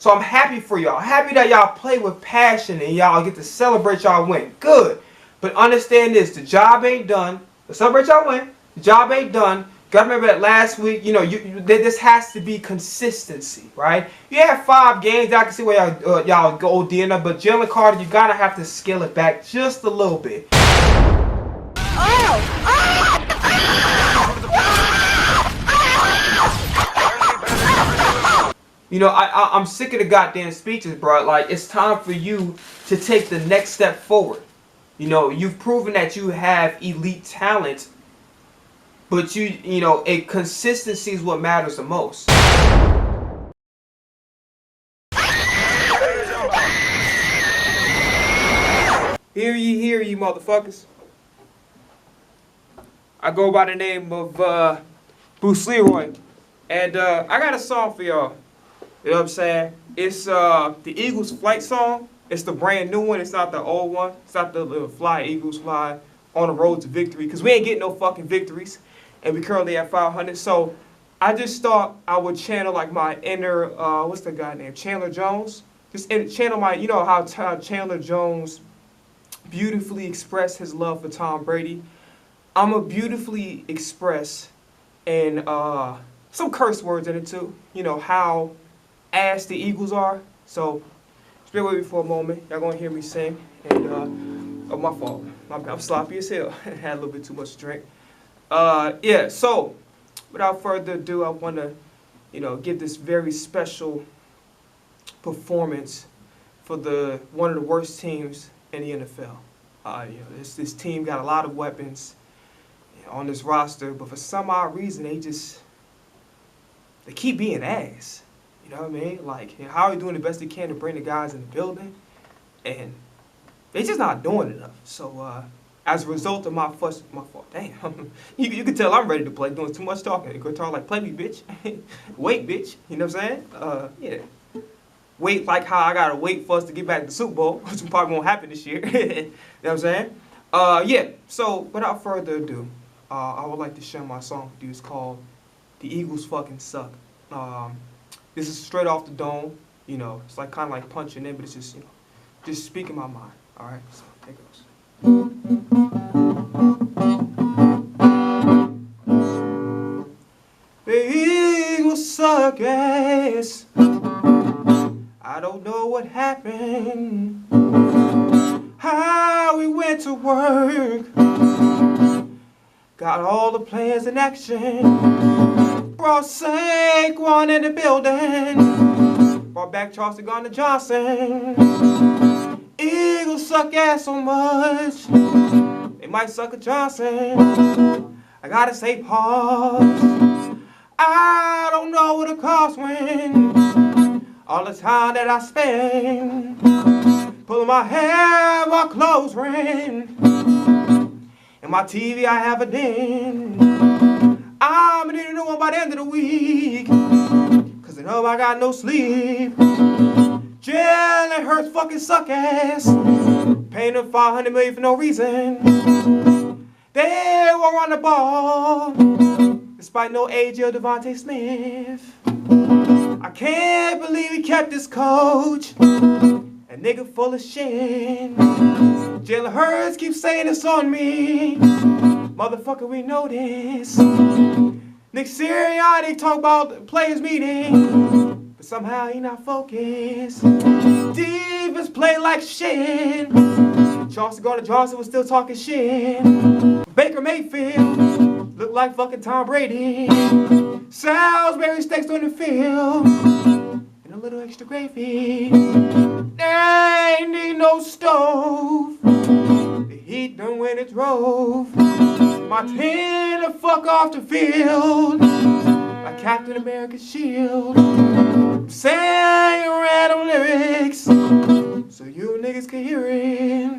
So I'm happy for y'all. Happy that y'all play with passion and y'all get to celebrate y'all win. Good. But understand this, the job ain't done. Celebrate y'all win. The job ain't done. Gotta remember that last week, this has to be consistency, right? You have 5 games, I can see where y'all go dinner, but Jalen Carter, you gotta have to scale it back just a little bit. I'm sick of the goddamn speeches, bro. Like, it's time for you to take the next step forward. You've proven that you have elite talent, but a consistency is what matters the most. Hear ye, motherfuckers. I go by the name of Bruce Leroy, and I got a song for y'all. You know what I'm saying? It's the Eagles Flight song. It's the brand new one. It's not the old one. It's not the little Fly Eagles Fly on the road to victory, because we ain't getting no fucking victories, and we currently at 500. So I just thought I would channel like my inner what's the guy named Chandler Jones. Just channel my, how Chandler Jones beautifully expressed his love for Tom Brady. I'm a beautifully express and some curse words in it too. How ass the Eagles are. So just bear with me for a moment. Y'all gonna hear me sing. And my fault. I'm sloppy as hell. Had a little bit too much to drink. Yeah. So without further ado, I want to, give this very special performance for one of the worst teams in the NFL. This team got a lot of weapons on this roster, but for some odd reason they keep being ass. You know what I mean? Like, how are they doing the best they can to bring the guys in the building, and they just not doing enough. So as a result of my fault, damn, you can tell I'm ready to play, doing too much talking. Go talk like, play me, bitch. Wait, bitch. You know what I'm saying? Yeah. Wait like how I gotta wait for us to get back to the Super Bowl, which probably won't happen this year. You know what I'm saying? Yeah. So without further ado, I would like to share my song with you. It's called "The Eagles Fucking Suck." This is straight off the dome. It's like kind of like punching in, but it's just just speaking my mind. All right. So here goes. The Eagles suck ass. I don't know what happened, how we went to work, got all the players in action, brought Saquon in the building, brought back Charleston Gardner-Johnson. Eagles suck ass so much, they might suck a Johnson. I gotta say pause, I don't know what it costs when all the time that I spend pulling my hair, my clothes ring, and my TV I have a den. I'm gonna need a new one by the end of the week, cause I know I got no sleep. Jalen Hurts fucking suck ass, paying them $500 million for no reason. They won't run the ball, despite no AJ or Devontae Smith. I can't believe he kept his coach, a nigga full of shit. Jalen Hurts keeps saying it's on me, motherfucker, we know this. Nick Sirianni talk about the players meeting, but somehow he not focused. Defense play like shit. Charleston Gardner-Johnson was still talking shit. Baker Mayfield look like fucking Tom Brady. Salisbury steaks on the field, and a little extra gravy. They ain't need no stove, the heat done when it drove my team the fuck off the field like Captain America's shield. Saying random lyrics so you niggas can hear it.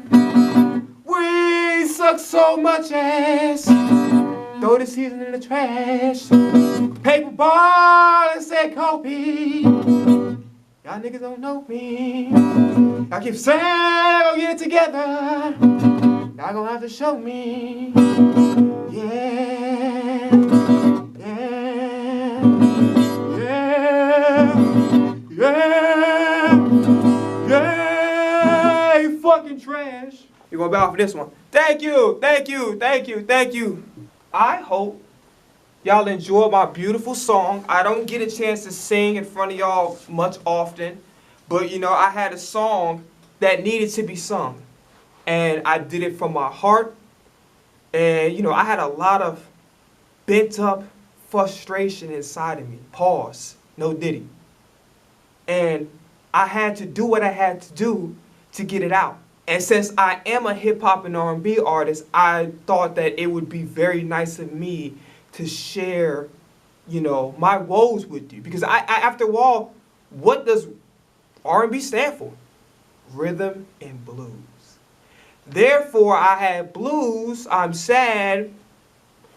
We suck so much ass, throw the season in the trash. Paper ball and said Kobe. Y'all niggas don't know me. Y'all keep saying we'll get it together. Y'all gonna have to show me. Yeah, yeah, yeah, yeah. Yay, fucking trash. You're gonna bow for this one. Thank you, thank you, thank you, thank you. I hope y'all enjoy my beautiful song. I don't get a chance to sing in front of y'all much often, but you know, I had a song that needed to be sung. And I did it from my heart. And you know, I had a lot of bent up frustration inside of me. Pause. No diddy. And I had to do what I had to do to get it out. And since I am a hip hop and R&B artist, I thought that it would be very nice of me to share, you know, my woes with you. Because after all, what does R&B stand for? Rhythm and blues. Therefore, I had blues. I'm sad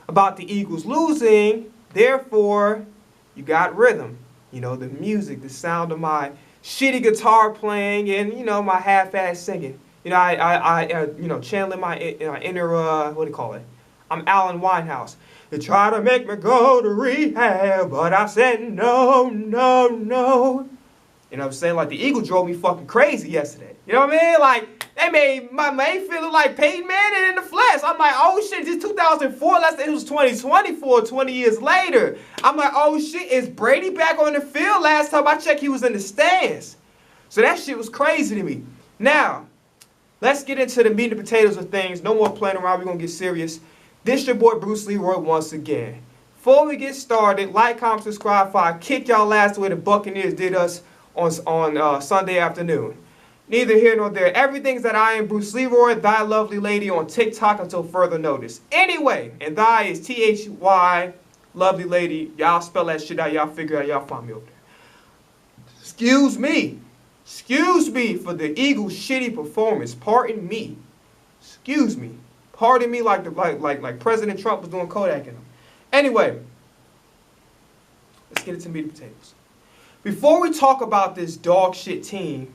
about the Eagles losing. Therefore, you got rhythm. You know, the music, the sound of my shitty guitar playing and, you know, my half-ass singing. You know, you know, channeling my inner, what do you call it? I'm Alan Winehouse. They try to make me go to rehab, but I said no, no, no. You know what I'm saying? Like, the Eagles drove me fucking crazy yesterday. You know what I mean? Like, they made my main feel like Peyton Manning in the flesh. I'm like, oh shit, this 2004, it was 2024, 20 years later. I'm like, oh shit, is Brady back on the field? Last time I checked, he was in the stands. So that shit was crazy to me. Now, let's get into the meat and potatoes of things. No more playing around, we're gonna get serious. This your boy Bruce Leroy once again. Before we get started, like, comment, subscribe, for I kicked y'all last way the Buccaneers did us on Sunday afternoon. Neither here nor there. Everything's that I am Bruce Leroy, thy lovely lady on TikTok until further notice. Anyway, and thy is T-H-Y, lovely lady. Y'all spell that shit out. Y'all figure out. Y'all find me over there. Excuse me. Excuse me for the Eagles' shitty performance. Pardon me. Excuse me. Pardon me like President Trump was doing Kodak in them. Anyway, let's get into meat and potatoes. Before we talk about this dog shit team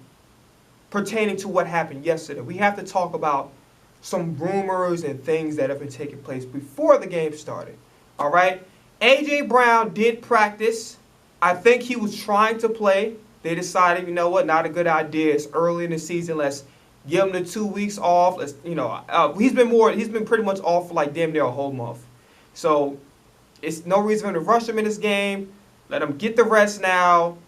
pertaining to what happened yesterday, we have to talk about some rumors and things that have been taking place before the game started. All right? A.J. Brown did practice. I think he was trying to play. They decided, you know what, not a good idea. It's early in the season. Let's give him the 2 weeks off. Let's, you know, he's been pretty much off for like damn near a whole month. So it's no reason for him to rush him in this game. Let him get the rest now.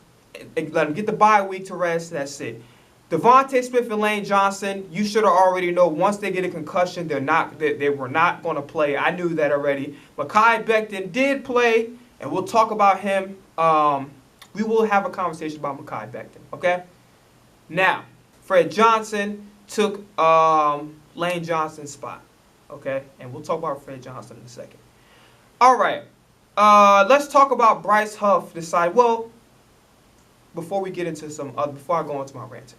Let him get the bye week to rest. That's it. Devontae Smith and Lane Johnson, you should have already known once they get a concussion, they were not going to play. I knew that already. Mekhi Becton did play, and we'll talk about him. We will have a conversation about Mekhi Becton, okay? Now, Fred Johnson took Lane Johnson's spot, okay? And we'll talk about Fred Johnson in a second. All right, let's talk about Bryce Huff. Well, before we get into before I go into my ranting.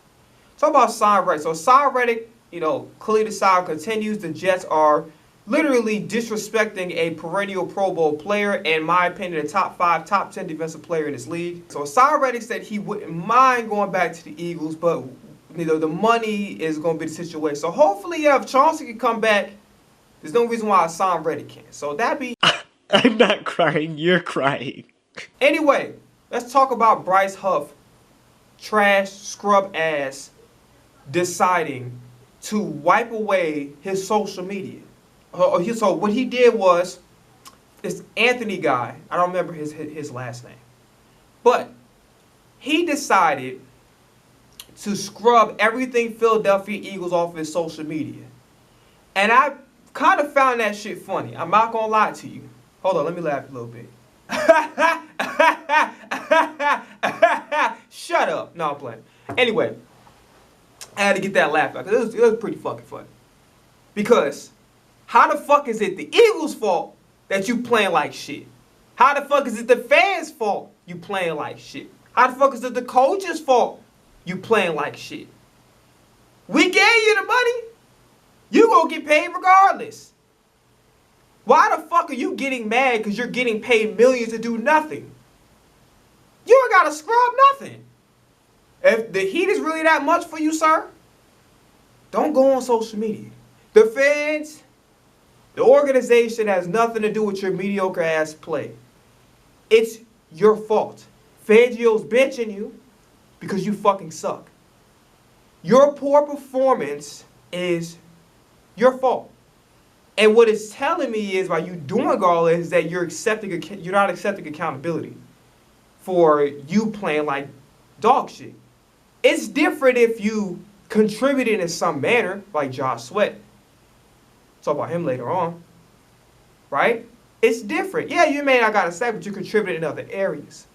Talk about Hassan Reddick. So Hassan Reddick, you know, clearly the saga continues. The Jets are literally disrespecting a perennial Pro Bowl player, and in my opinion, a top 5, top 10 defensive player in this league. So Hassan Reddick said he wouldn't mind going back to the Eagles, but you know, the money is going to be the situation. So hopefully, if Chauncey can come back, there's no reason why Hassan Reddick can't. So that be... I'm not crying, you're crying. Anyway, let's talk about Bryce Huff, trash, scrub ass, deciding to wipe away his social media. So what he did was, this Anthony guy, I don't remember his last name, but he decided to scrub everything Philadelphia Eagles off of his social media. And I kind of found that shit funny. I'm not going to lie to you. Hold on, let me laugh a little bit. Shut up. No, I'm playing. Anyway, I had to get that laugh out because it was pretty fucking funny. Because how the fuck is it the Eagles' fault that you playing like shit? How the fuck is it the fans' fault you playing like shit? How the fuck is it the coach's fault you playing like shit? We gave you the money. You gonna get paid regardless. Why the fuck are you getting mad because you're getting paid millions to do nothing? You ain't gotta scrub nothing. If the heat is really that much for you, sir, don't go on social media. The fans, the organization has nothing to do with your mediocre ass play. It's your fault. Fangio's benching you because you fucking suck. Your poor performance is your fault. And what it's telling me is by you doing all this, that you're not accepting accountability for you playing like dog shit. It's different if you contributed in some manner, like Josh Sweat. Talk about him later on. Right? It's different. Yeah, you may not got a sack, but you contributed in other areas.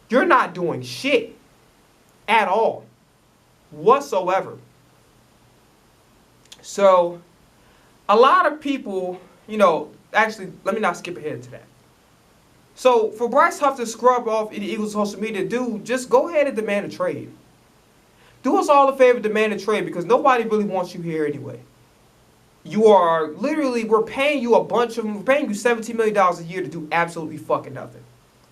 You're not doing shit at all whatsoever. So, a lot of people, actually, let me not skip ahead to that. So, for Bryce Huff to scrub off the Eagles' social media, dude, just go ahead and demand a trade. Do us all a favor, demand a trade, because nobody really wants you here anyway. You are literally, we're paying you $17 million a year to do absolutely fucking nothing.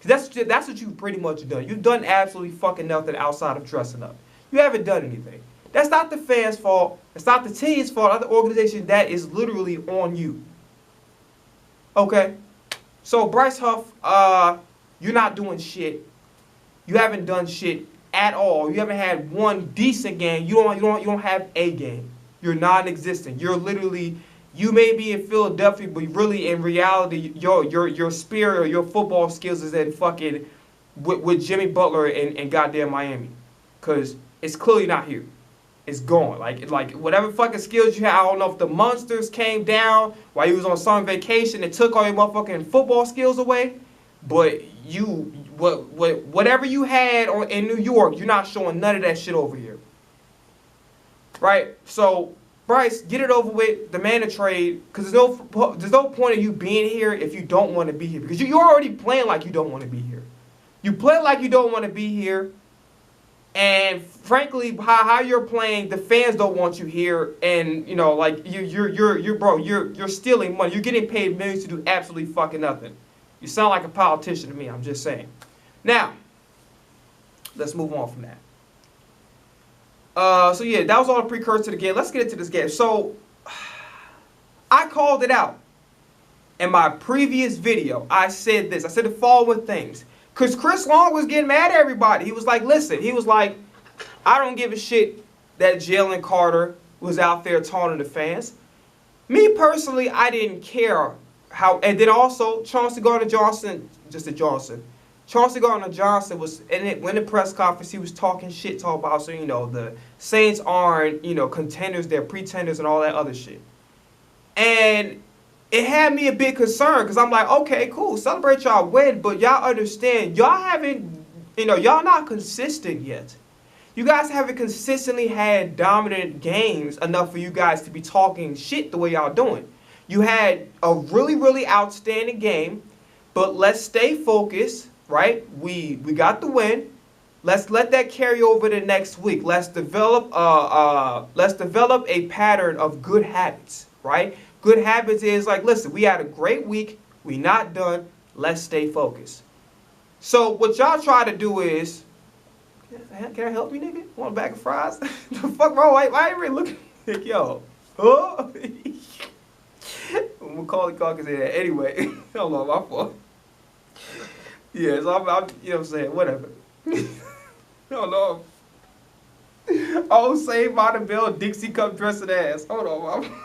That's what you've pretty much done. You've done absolutely fucking nothing outside of dressing up. You haven't done anything. That's not the fans' fault. It's not the team's fault. Not the organization. That is literally on you. Okay? So, Bryce Huff, you're not doing shit. You haven't done shit at all. You haven't had one decent game. You don't have a game. You're non-existent. You're literally, you may be in Philadelphia, but really in reality, your spirit or your football skills is in fucking with Jimmy Butler and goddamn Miami, because it's clearly not here. It's gone. Like whatever fucking skills you have. I don't know if the monsters came down while you was on summer vacation and took all your motherfucking football skills away, but whatever you had in New York, you're not showing none of that shit over here. Right? So, Bryce, get it over with, demand a trade, because there's no point of you being here if you don't want to be here, because you're already playing like you don't want to be here. You play like you don't want to be here, and frankly, how you're playing, the fans don't want you here, and like you're stealing money. You're getting paid millions to do absolutely fucking nothing. You sound like a politician to me. I'm just saying. Now, let's move on from that. So yeah, that was all the precursor to the game. Let's get into this game. So, I called it out. In my previous video, I said this. I said the following things. Because Chris Long was getting mad at everybody. He was like, listen, I don't give a shit that Jalen Carter was out there taunting the fans. Me personally, I didn't care how. And then also, Chauncey Gardner-Johnson was in the press conference. He was talking about, the Saints aren't, contenders, they're pretenders and all that other shit. And it had me a bit concerned because I'm like, okay, cool, celebrate y'all win, but y'all understand, y'all haven't, y'all not consistent yet. You guys haven't consistently had dominant games enough for you guys to be talking shit the way y'all doing. You had a really, really outstanding game, but let's stay focused. Right? We got the win. Let's let that carry over to next week. Let's develop a pattern of good habits, right? Good habits is like, listen, we had a great week. We not done. Let's stay focused. So what y'all try to do is, can I help you, nigga? Want a bag of fries? The fuck wrong? Why are you really looking like, yo? Oh. Macaulay Culkin said that. Anyway, hold on, my fault. Yeah, so I'm you know what I'm saying, whatever. Hold on. Oh, Saved by the Bell, Dixie Cup dressing ass. Hold on, mom.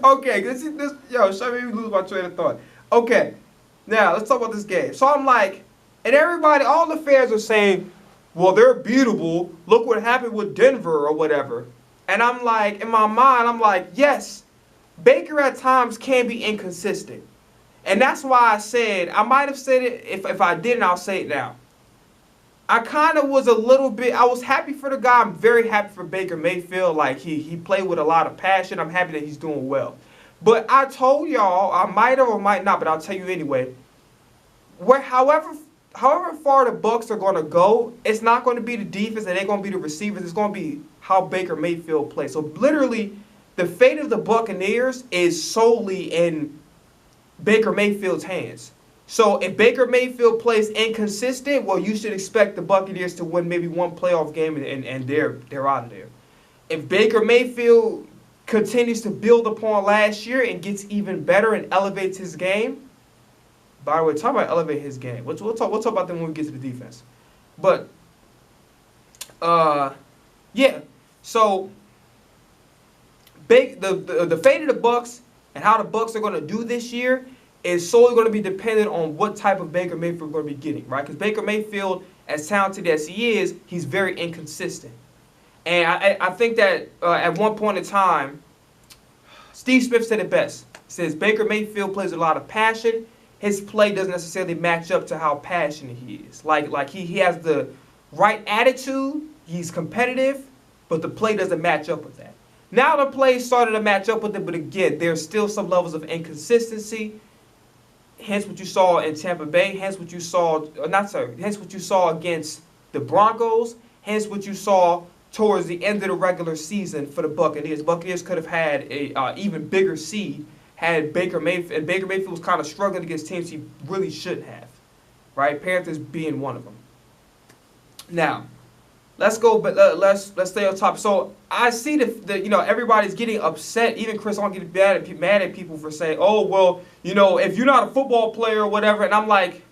Okay, show me lose my train of thought. Okay, now let's talk about this game. So I'm like, and everybody, all the fans are saying, well, they're beatable. Look what happened with Denver or whatever. And I'm like, in my mind, I'm like, yes, Baker at times can be inconsistent. And that's why I said, I might have said it, if I didn't, I'll say it now. I kind of was a little bit, I was happy for the guy. I'm very happy for Baker Mayfield. Like, he played with a lot of passion. I'm happy that he's doing well. But I told y'all, I might have or might not, but I'll tell you anyway. However far the Bucs are going to go, it's not going to be the defense and they're going to be the receivers. It's going to be how Baker Mayfield plays. So, literally, the fate of the Buccaneers is solely in Baker Mayfield's hands. So if Baker Mayfield plays inconsistent, well, you should expect the Buccaneers to win maybe one playoff game and they're out of there. If Baker Mayfield continues to build upon last year and gets even better and elevates his game, By the way, talk about elevating his game. We'll talk about them when we get to the defense. But yeah. So the fate of the Bucks and how the Bucks are going to do this year is solely going to be dependent on what type of Baker Mayfield we're going to be getting, right? Because Baker Mayfield, as talented as he is, he's very inconsistent. And I think that at one point in time, Steve Smith said it best. He says Baker Mayfield plays with a lot of passion. His play doesn't necessarily match up to how passionate he is. Like he has the right attitude, he's competitive, but the play doesn't match up with that. Now the play started to match up with it, but again, there's still some levels of inconsistency. Hence what you saw in Tampa Bay. Hence what you saw, hence what you saw against the Broncos. Hence what you saw towards the end of the regular season for the Buccaneers. Buccaneers could have had a even bigger seed had Baker Mayfield, and Baker Mayfield was kind of struggling against teams he really shouldn't have, right? Panthers being one of them. Now, let's go, but let's stay on top. So I see the everybody's getting upset. Even Chris on getting mad at people for saying, oh well, if you're not a football player or whatever. And I'm like,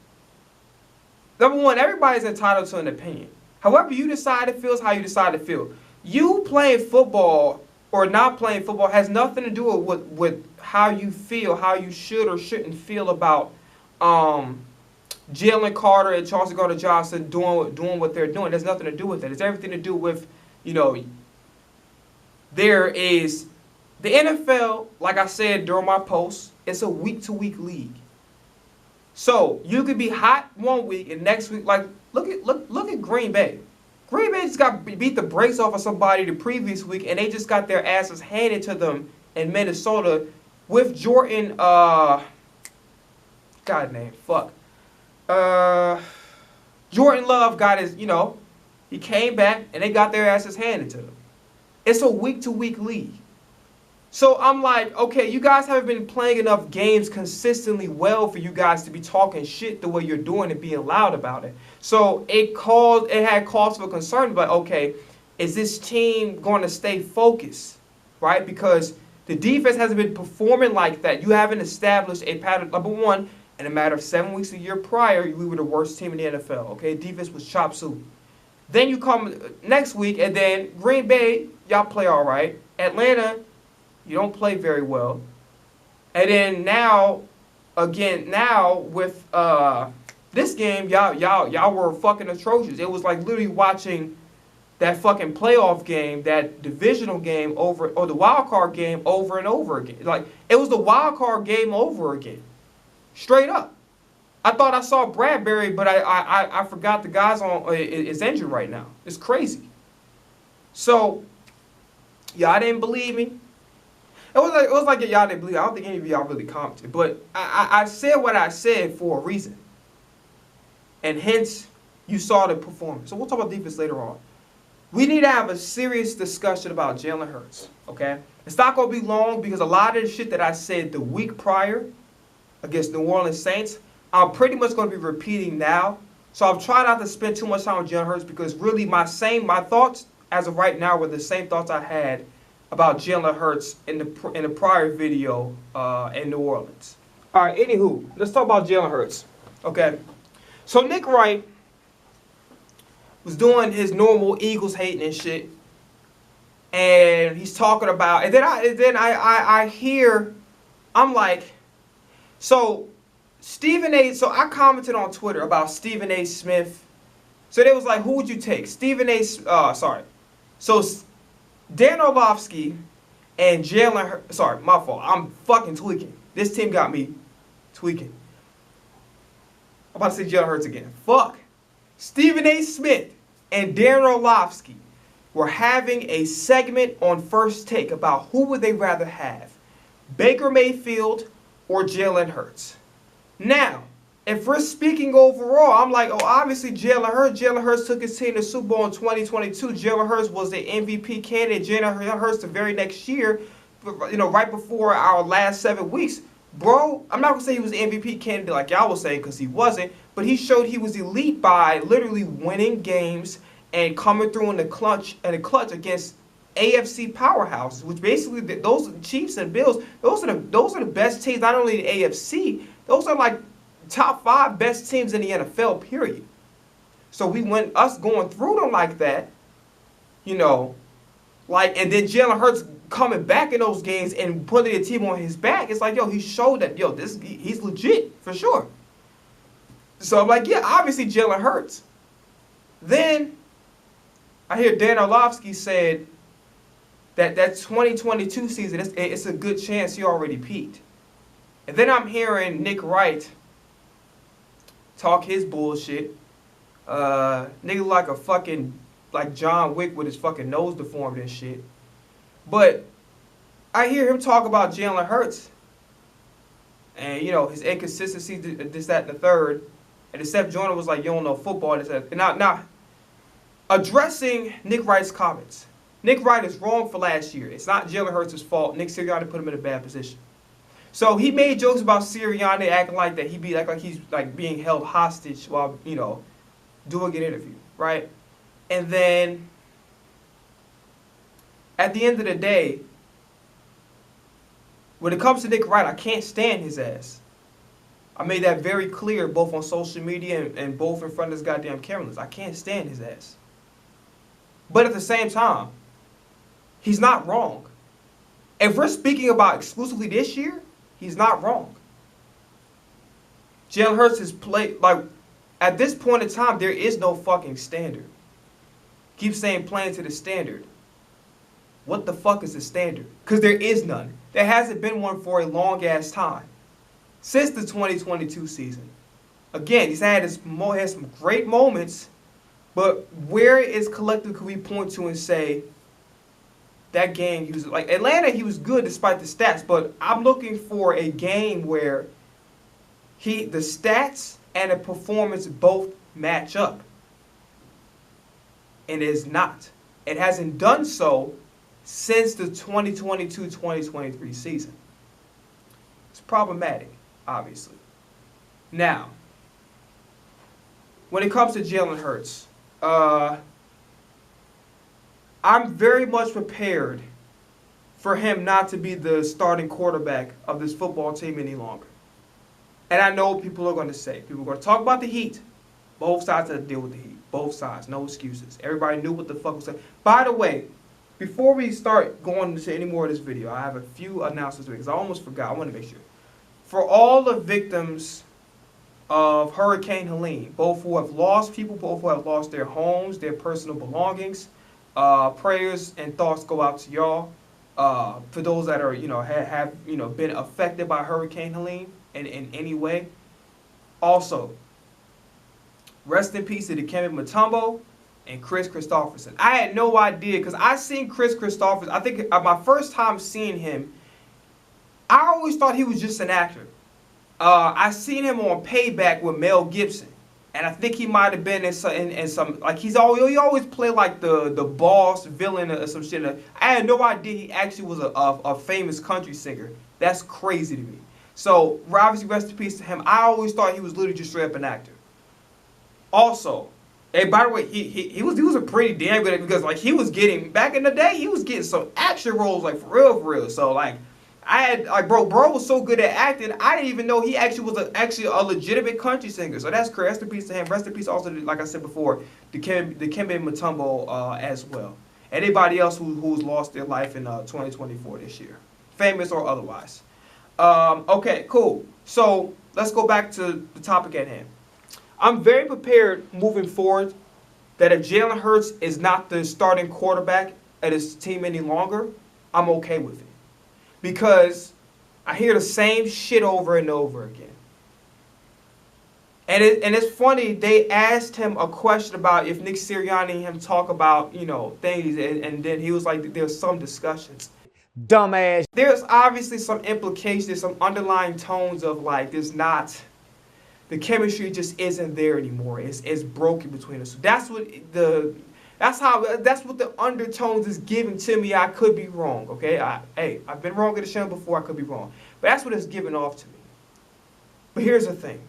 number one, everybody's entitled to an opinion. However you decide to feel is how you decide to feel. You playing football or not playing football has nothing to do with how you feel, how you should or shouldn't feel about Jalen Carter and Chauncey Gardner-Johnson doing what they're doing. There's nothing to do with it. It's everything to do with, there is the NFL, like I said during my post, it's a week-to-week league. So you could be hot one week and next week, like look at Green Bay. Green Bay just got beat the brakes off of somebody the previous week, and they just got their asses handed to them in Minnesota with Jordan. God name, fuck. Jordan Love got his, he came back and they got their asses handed to them. It's a week-to-week league. So I'm like, okay, you guys haven't been playing enough games consistently well for you guys to be talking shit the way you're doing and being loud about it. So it had cause for concern, but okay, is this team going to stay focused, right? Because the defense hasn't been performing like that. You haven't established a pattern. Number one, in a matter of 7 weeks a year prior, we were the worst team in the NFL, okay? Defense was chop suey. Then you come next week, and then Green Bay, y'all play all right. Atlanta, you don't play very well. And then now with this game, y'all were fucking atrocious. It was like literally watching that fucking playoff game, that divisional game or the wild card game over and over again. Like, it was the wild card game over again. Straight up. I thought I saw Bradbury, but I forgot the guy's is injured right now. It's crazy. So, y'all didn't believe me. It was like y'all didn't believe me. I don't think any of y'all really commented. But I said what I said for a reason. And hence, you saw the performance. So we'll talk about defense later on. We need to have a serious discussion about Jalen Hurts. Okay? It's not going to be long because a lot of the shit that I said the week prior against New Orleans Saints, I'm pretty much going to be repeating now. So I'm trying not to spend too much time on Jalen Hurts because really my thoughts as of right now were the same thoughts I had about Jalen Hurts in the prior video in New Orleans. All right, anywho, let's talk about Jalen Hurts. Okay, so Nick Wright was doing his normal Eagles hating and shit, and he's talking about, and then I hear, I'm like, so Stephen A. So I commented on Twitter about Stephen A. Smith. So they was like, who would you take? Stephen A. So Dan Orlovsky and Jalen Hurts. Sorry, my fault. I'm fucking tweaking. This team got me tweaking. I'm about to say Jalen Hurts again. Fuck. Stephen A. Smith and Dan Orlovsky were having a segment on First Take about who would they rather have, Baker Mayfield or Jalen Hurts. Now, if we're speaking overall, I'm like, oh, obviously Jalen Hurts. Jalen Hurts took his team to the Super Bowl in 2022. Jalen Hurts was the MVP candidate. Jalen Hurts the very next year, right before our last 7 weeks. Bro, I'm not going to say he was the MVP candidate like y'all was saying because he wasn't, but he showed he was elite by literally winning games and coming through in the clutch against AFC powerhouses, which basically those Chiefs and Bills, those are the best teams, not only in the AFC, those are like top 5 best teams in the NFL, period. So us going through them like that, you know, like, and then Jalen Hurts coming back in those games and putting the team on his back. It's like, yo, he showed that, yo, he's legit for sure. So I'm like, yeah, obviously Jalen Hurts. Then I hear Dan Orlovsky said that 2022 season, it's a good chance he already peaked. And then I'm hearing Nick Wright talk his bullshit. Nigga like a fucking, like John Wick with his fucking nose deformed and shit. But I hear him talk about Jalen Hurts. And, you know, his inconsistency, this, that, and the third. And then Seth Joyner was like, you don't know football. This, that. Now, addressing Nick Wright's comments. Nick Wright is wrong for last year. It's not Jalen Hurts' fault. Nick Sirianni put him in a bad position. So he made jokes about Sirianni acting like that. Like he's like being held hostage while, you know, doing an interview, right? And then at the end of the day, when it comes to Nick Wright, I can't stand his ass. I made that very clear both on social media and both in front of this goddamn cameras. I can't stand his ass. But at the same time, he's not wrong. If we're speaking about exclusively this year, he's not wrong. Jalen Hurts has played, like, at this point in time, there is no fucking standard. Keep saying playing to the standard. What the fuck is the standard? Because there is none. There hasn't been one for a long ass time. Since the 2022 season. Again, he's had some great moments, but where is collectively can we point to and say that game he was like Atlanta, he was good despite the stats, but I'm looking for a game where the stats and the performance both match up. And it is not. It hasn't done so since the 2022-2023 season. It's problematic, obviously. Now, when it comes to Jalen Hurts, I'm very much prepared for him not to be the starting quarterback of this football team any longer. And I know people are going to say, people are going to talk about the heat. Both sides have to deal with the heat. Both sides, no excuses. Everybody knew what the fuck was saying. By the way, before we start going into any more of this video, I have a few announcements because I almost forgot. I want to make sure. For all the victims of Hurricane Helene, both who have lost people, both who have lost their homes, their personal belongings, prayers and thoughts go out to y'all. For those that are, have been affected by Hurricane Helene in any way. Also, rest in peace to Dikembe Mutombo and Chris Christopherson. I had no idea because I seen Chris Christopherson. I think my first time seeing him, I always thought he was just an actor. I seen him on Payback with Mel Gibson, and I think he might have been in some like he always play like the boss villain or some shit. I had no idea he actually was a famous country singer. That's crazy to me. So obviously rest in peace to him. I always thought he was literally just straight up an actor. Also, hey, by the way, he was a pretty damn good because like he was getting back in the day, he was getting some action roles like for real. So like I had like bro was so good at acting, I didn't even know he actually was actually a legitimate country singer. So that's crazy. Rest in peace to him. Rest in peace also to, like I said before, Dikembe Mutombo as well. Anybody else who's lost their life in 2024 this year, famous or otherwise. Okay, cool. So let's go back to the topic at hand. I'm very prepared moving forward that if Jalen Hurts is not the starting quarterback at his team any longer, I'm okay with it. Because I hear the same shit over and over again. And it's funny, they asked him a question about if Nick Sirianni and him talk about, things, and then he was like, there's some discussions. Dumbass. There's obviously some implications, some underlying tones of like, there's not, the chemistry just isn't there anymore. It's broken between us. So that's what the undertones is giving to me. I could be wrong, okay? I've been wrong at the show before. I could be wrong, but that's what it's giving off to me. But here's the thing.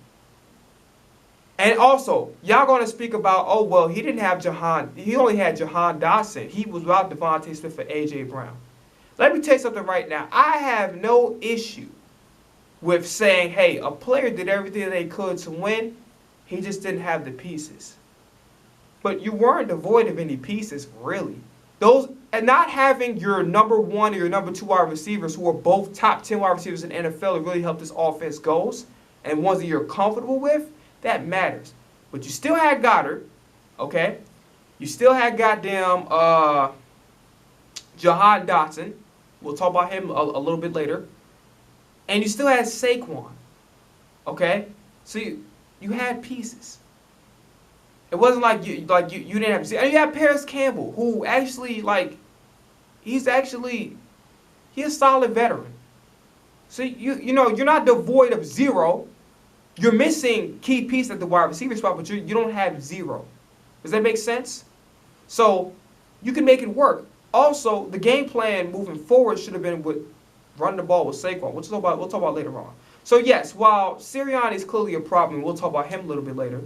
And also, y'all gonna speak about, oh well, he didn't have Jahan. He only had Jahan Dotson. He was without Devontae Smith for AJ Brown. Let me tell you something right now. I have no issue with saying, hey, a player did everything they could to win. He just didn't have the pieces. But you weren't devoid of any pieces, really. Those, and not having your number 1 or your number 2 wide receivers who are both top 10 wide receivers in the NFL to really help this offense goes, and ones that you're comfortable with, that matters. But you still had Goddard, okay? You still had goddamn Jahan Dotson. We'll talk about him a little bit later. And you still had Saquon, okay? So you had pieces. It wasn't like you didn't have. And you have Paris Campbell, who actually he's a solid veteran. So you know you're not devoid of zero. You're missing key piece at the wide receiver spot, but you don't have zero. Does that make sense? So you can make it work. Also, the game plan moving forward should have been with running the ball with Saquon. We'll talk about later on. So yes, while Sirianni is clearly a problem, we'll talk about him a little bit later.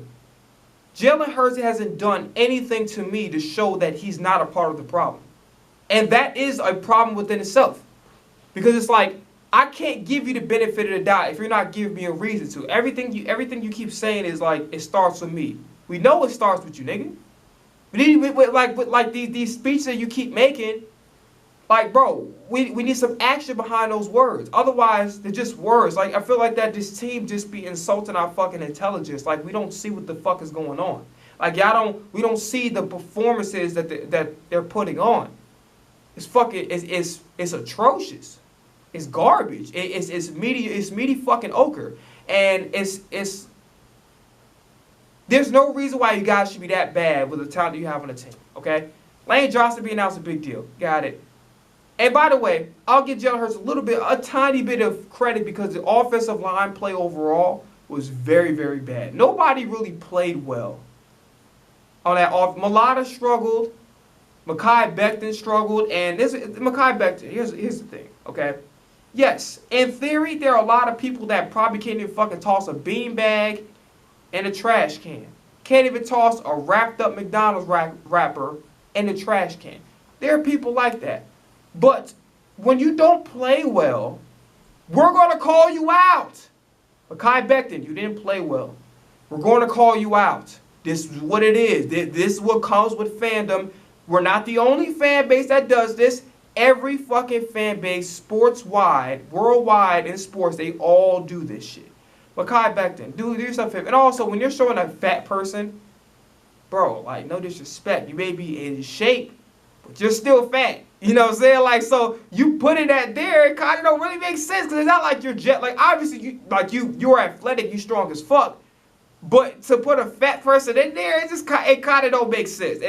Jalen Hurts hasn't done anything to me to show that he's not a part of the problem. And that is a problem within itself. Because it's like, I can't give you the benefit of the doubt if you're not giving me a reason to. Everything you keep saying is like, it starts with me. We know it starts with you, nigga. With these speeches that you keep making, like, bro, we need some action behind those words. Otherwise, they're just words. Like, I feel like that this team just be insulting our fucking intelligence. Like, we don't see what the fuck is going on. Like, we don't see the performances that they're putting on. It's fucking, it's atrocious. It's garbage. It's meaty fucking ochre. And there's no reason why you guys should be that bad with the talent you have on the team, okay? Lane Johnson being out's a big deal. Got it. And by the way, I'll give Jalen Hurts a tiny bit of credit because the offensive line play overall was very, very bad. Nobody really played well on that off. Mulata struggled. Mekhi Becton struggled. And Mekhi Becton, here's the thing, okay? Yes, in theory, there are a lot of people that probably can't even fucking toss a beanbag in a trash can. Can't even toss a wrapped up McDonald's wrapper in the trash can. There are people like that. But when you don't play well, we're going to call you out. Mekhi Becton, you didn't play well. We're going to call you out. This is what it is. This is what comes with fandom. We're not the only fan base that does this. Every fucking fan base, sports-wide, worldwide in sports, they all do this shit. Mekhi Becton, do yourself a favor. And also, when you're showing a fat person, bro, like, no disrespect. You may be in shape, but you're still fat. You know what I'm saying? Like, so you putting that there, it kind of don't really make sense because it's not like you're obviously you're athletic, you strong as fuck. But to put a fat person in there, it kind of don't make sense.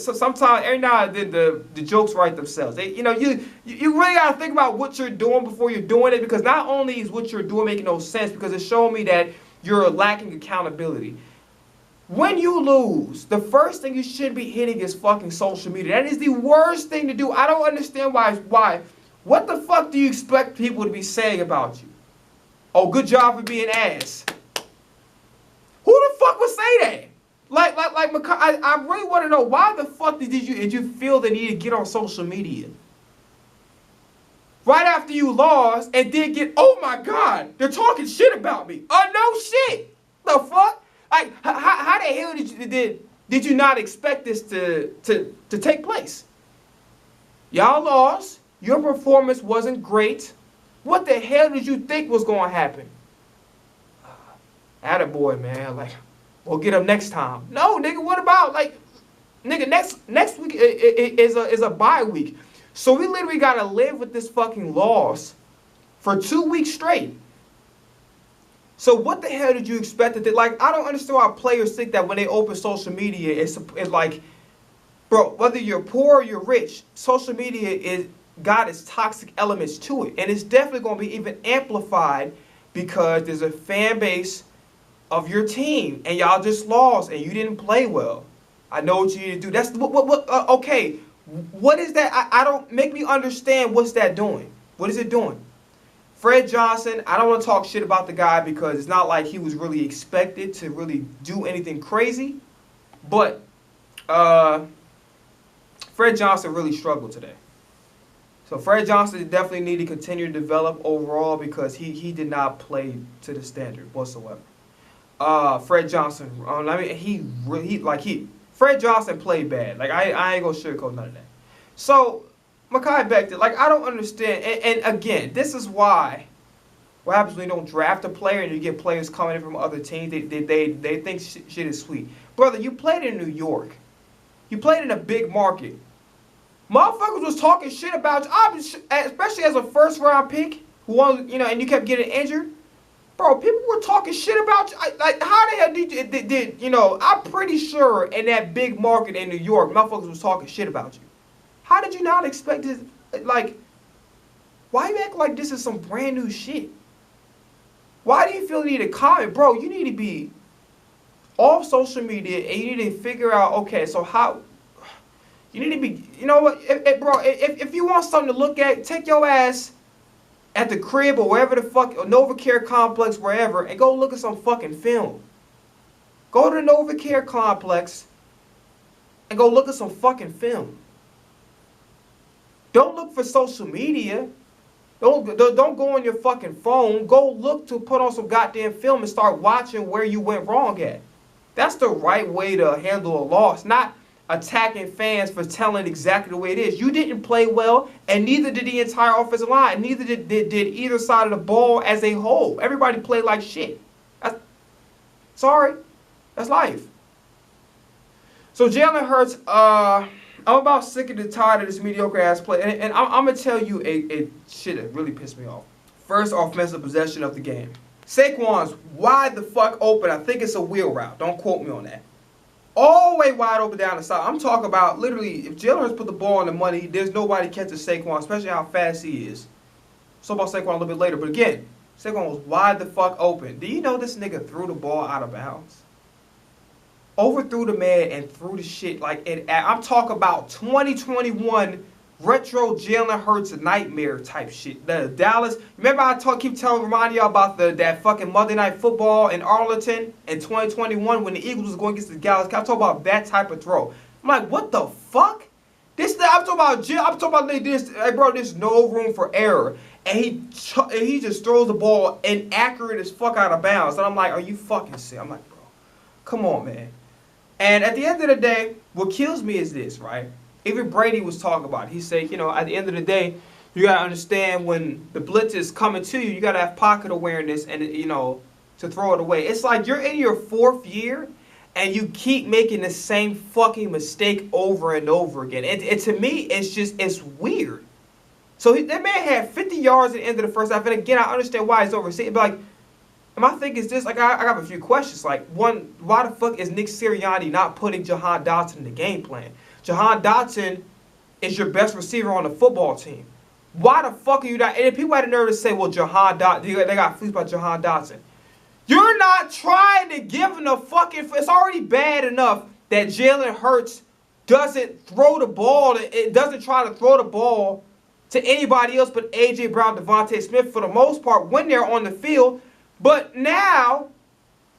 So sometimes every now and then the jokes write themselves. You really gotta think about what you're doing before you're doing it because not only is what you're doing making no sense because it's showing me that you're lacking accountability. When you lose, the first thing you should be hitting is fucking social media. That is the worst thing to do. I don't understand why. What the fuck do you expect people to be saying about you? Oh, good job for being ass. Who the fuck would say that? Like I really want to know why the fuck did you feel the need to get on social media? Right after you lost and did get, oh my God, they're talking shit about me. Oh, no shit. The fuck? Like, how the hell did you not expect this to take place? Y'all lost. Your performance wasn't great. What the hell did you think was going to happen? Attaboy, man. Like, we'll get him next time. No, nigga, what about, like, nigga, next week is a bye week. So we literally got to live with this fucking loss for 2 weeks straight. So what the hell did you expect that? Like, I don't understand why players think that when they open social media, it's like, bro, whether you're poor or you're rich, social media got its toxic elements to it. And it's definitely going to be even amplified because there's a fan base of your team and y'all just lost and you didn't play well. I know what you need to do. That's okay. What is that? I don't, make me understand what's that doing. What is it doing? Fred Johnson, I don't want to talk shit about the guy because it's not like he was really expected to really do anything crazy. But Fred Johnson really struggled today. So Fred Johnson definitely need to continue to develop overall because he did not play to the standard whatsoever. Fred Johnson, Fred Johnson played bad. Like I ain't gonna sugarcoat none of that. So Mekhi Becton, like I don't understand. And again, this is why. What happens when you don't draft a player and you get players coming in from other teams? They think shit is sweet, brother. You played in New York. You played in a big market. Motherfuckers was talking shit about you, especially as a first-round pick, who won, and you kept getting injured. Bro, people were talking shit about you. Like, how the hell did I'm pretty sure in that big market in New York, motherfuckers was talking shit about you. How did you not expect this? Like, why you act like this is some brand new shit? Why do you feel the need to comment? Bro, you need to be off social media and you need to figure out, okay, so how... You need to be, you know what, bro, if you want something to look at, take your ass at the crib or wherever the fuck, or NovaCare Complex, wherever, and go look at some fucking film. Go to the NovaCare Complex and go look at some fucking film. Don't look for social media. Don't go on your fucking phone. Go look to put on some goddamn film and start watching where you went wrong at. That's the right way to handle a loss, not attacking fans for telling exactly the way it is. You didn't play well, and neither did the entire offensive line, and neither did either side of the ball as a whole. Everybody played like shit. Sorry. That's life. So Jalen Hurts, I'm about sick and tired of this mediocre ass play, and I'm going to tell you a shit that really pissed me off. First offensive possession of the game. Saquon's wide the fuck open. I think it's a wheel route. Don't quote me on that. All the way wide open down the side. I'm talking about literally, if Jalen Hurts put the ball on the money, there's nobody catching Saquon, especially how fast he is. So about Saquon a little bit later. But again, Saquon was wide the fuck open. Do you know this nigga threw the ball out of bounds? Overthrew the man and threw the shit like it. I'm talking about 2021 retro Jalen Hurts nightmare type shit. The Dallas. Remember I remind y'all about that fucking Monday Night Football in Arlington in 2021 when the Eagles was going against the Dallas. I'm talking about that type of throw. I'm like, what the fuck? I'm talking about this. Hey, bro, there's no room for error, and he just throws the ball inaccurate as fuck out of bounds. And I'm like, are you fucking sick? I'm like, bro, come on, man. And at the end of the day, what kills me is this, right? Even Brady was talking about it. He said, at the end of the day, you got to understand when the blitz is coming to you, you got to have pocket awareness and, to throw it away. It's like you're in your 4th year and you keep making the same fucking mistake over and over again. And to me, it's weird. So that man had 50 yards at the end of the first half. And again, I understand why he's overseeing. But like, my thing is this, like, I have a few questions. Like, one, why the fuck is Nick Sirianni not putting Jahan Dotson in the game plan? Jahan Dotson is your best receiver on the football team. Why the fuck are you not? And if people had the nerve to say, well, Jahan Dotson, they got fleeced by Jahan Dotson. You're not trying to give him the fucking... It's already bad enough that Jalen Hurts doesn't throw the ball. It doesn't try to throw the ball to anybody else but A.J. Brown, Devontae Smith for the most part when they're on the field. But now,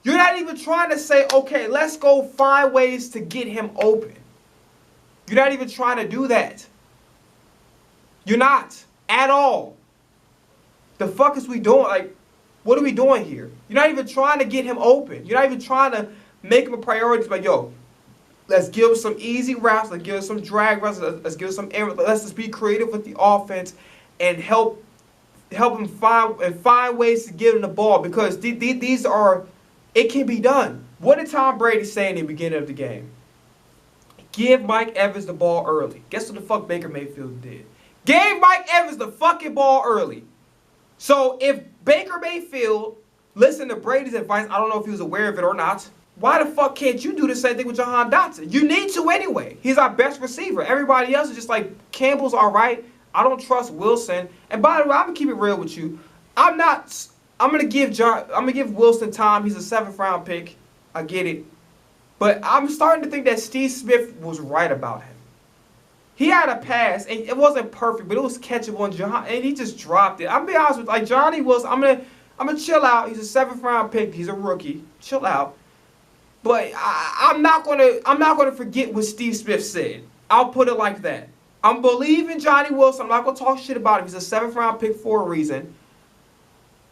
you're not even trying to say, okay, let's go find ways to get him open. You're not even trying to do that. You're not. At all. The fuck is we doing? Like, what are we doing here? You're not even trying to get him open. You're not even trying to make him a priority. Like, yo, let's give him some easy routes. Let's give him some drag routes. Let's give him some air. Let's just be creative with the offense and help him find ways to get him the ball. Because these are, it can be done. What did Tom Brady say in the beginning of the game? Give Mike Evans the ball early. Guess what the fuck Baker Mayfield did? Gave Mike Evans the fucking ball early. So if Baker Mayfield listened to Brady's advice, I don't know if he was aware of it or not, why the fuck can't you do the same thing with Jahan Dotson? You need to anyway. He's our best receiver. Everybody else is just like, Campbell's all right. I don't trust Wilson. And by the way, I'm going to keep it real with you. I'm going to give Wilson time. He's a 7th round pick. I get it. But I'm starting to think that Steve Smith was right about him. He had a pass, and it wasn't perfect, but it was catchable, and he just dropped it. I'm be honest with you, like Johnny Wilson, I'm gonna chill out. He's a 7th round pick. He's a rookie. Chill out. But I'm not gonna forget what Steve Smith said. I'll put it like that. I'm believing Johnny Wilson. I'm not going to talk shit about him. He's a 7th round pick for a reason.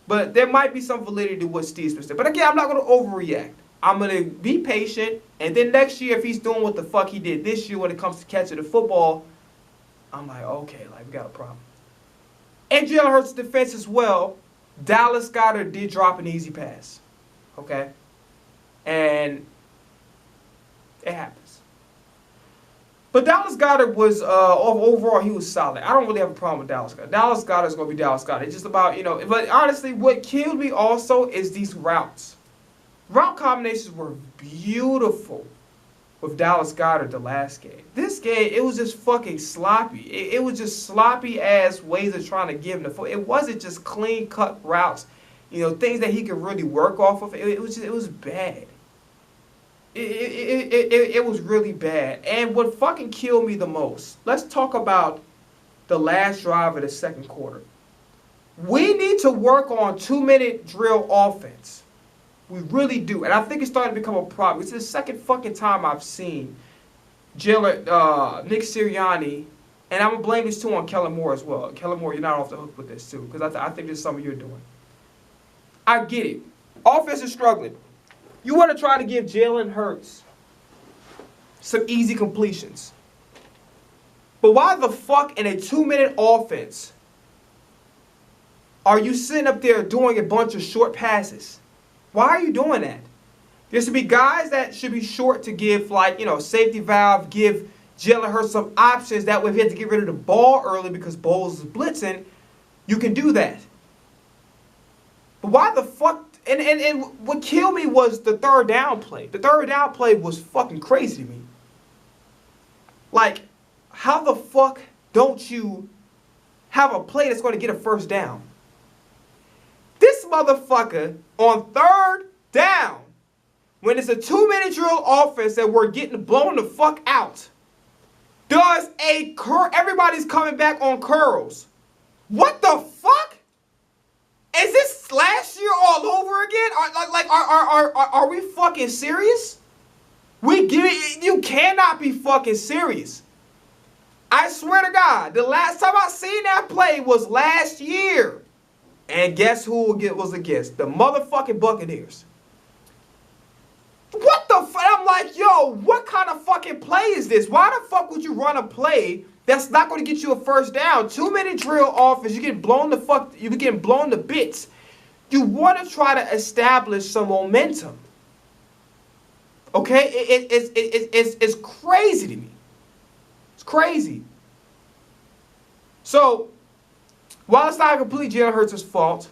But there might be some validity to what Steve Smith said. But again, I'm not going to overreact. I'm going to be patient. And then next year, if he's doing what the fuck he did this year when it comes to catching the football, I'm like, okay, like, we got a problem. And Jalen Hurts' defense as well. Dallas Goedert did drop an easy pass. Okay? And it happens. But Dallas Goedert was, overall, he was solid. I don't really have a problem with Dallas Goedert. Dallas Goedert is going to be Dallas Goedert. It's just about, but honestly, what killed me also is these routes. Route combinations were beautiful with Dallas Goedert the last game. This game, it was just fucking sloppy. It was just sloppy ass ways of trying to give him the foot. It wasn't just clean cut routes, things that he could really work off of. It was bad. It was really bad. And what fucking killed me the most, let's talk about the last drive of the second quarter. We need to work on 2-minute drill offense. We really do. And I think it's starting to become a problem. It's the second fucking time I've seen Nick Sirianni, and I'm going to blame this too on Kellen Moore as well. Kellen Moore, you're not off the hook with this too, because I think this is something you're doing. I get it. Offense is struggling. You want to try to give Jalen Hurts some easy completions. But why the fuck in a 2-minute offense are you sitting up there doing a bunch of short passes? Why are you doing that? There should be guys that should be short to give, safety valve, give Jalen Hurts some options. That way, if you have to get rid of the ball early because Bowles is blitzing, you can do that. But why the fuck? And what killed me was the third down play. The third down play was fucking crazy to me. Like, how the fuck don't you have a play that's going to get a first down? This motherfucker on third down, when it's a 2-minute drill offense that we're getting blown the fuck out, does a curl. Everybody's coming back on curls. What the fuck? Is this last year all over again? Are we fucking serious? You cannot be fucking serious. I swear to God, the last time I seen that play was last year. And guess who was against? The motherfucking Buccaneers. What the fuck? I'm like, yo, what kind of fucking play is this? Why the fuck would you run a play that's not going to get you a first down? 2-minute drill offense, you get blown the fuck, you get blown to bits. You want to try to establish some momentum. Okay? It's crazy to me. It's crazy. So, while it's not completely Jalen Hurts' fault,